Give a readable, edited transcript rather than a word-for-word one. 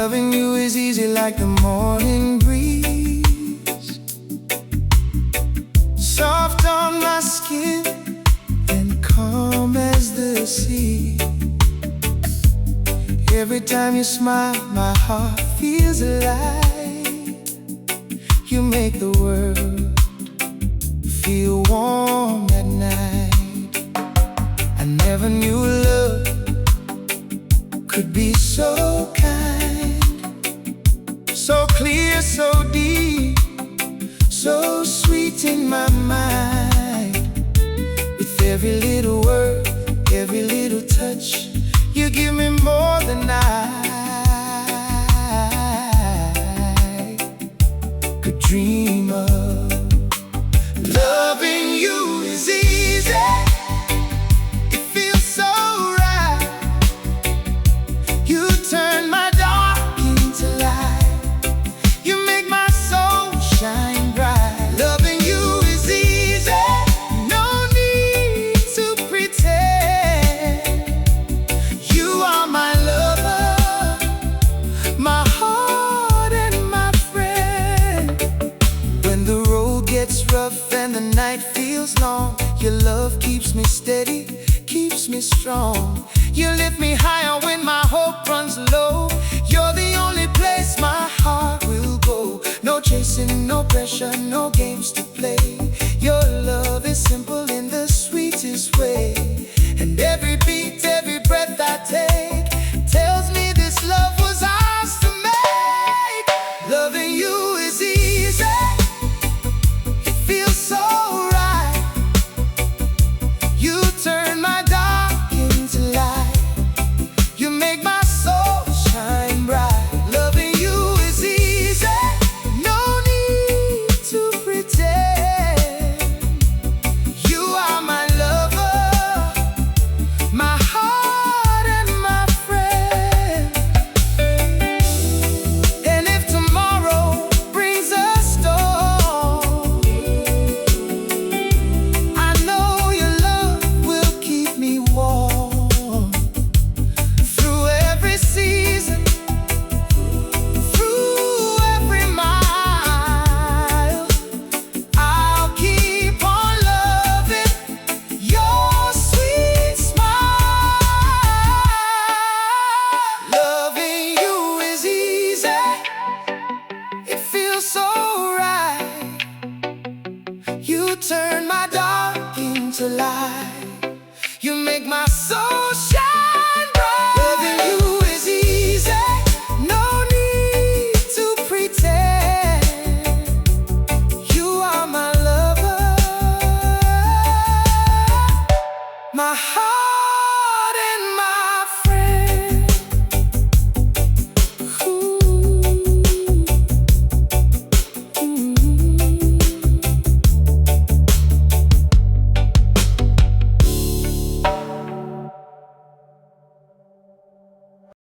Loving you is easy like the morning breeze, soft on my skin and calm as the sea. Every time you smile, my heart feels alive. You make the world feel warm at night. I never knew love could be so kind, so clear, so deep, so sweet in my mind. With every little word, every little touch, you give me more than I could dream of. Loving you is easy, it feels so right. You turn my dark into light, you make my soul shine bright. Loving you is easy, no need to pretend. You are my lover, my heart and my friend. When the road gets rough and the night feels long, your love keeps me steady, keeps me strong. You lift me higher when my hope runs low. You're the only place my heart will go. No chasing, no pressure, no games to play. Your love is simple in the sweetest way. And every beat, every breath I take tells me this love was ours to make. Loving you is easy, it feels so right. You turn my dark into light, you make my soul shine bright. Loving you is easy, no need to pretend. You are my lover, my heart and my friend. And if tomorrow brings a storm, I know your love will keep me warm. Through every season, through every mile, I'll keep on loving your sweet smile. Loving you is easy, it feels so right. You turn my dark into light, you make my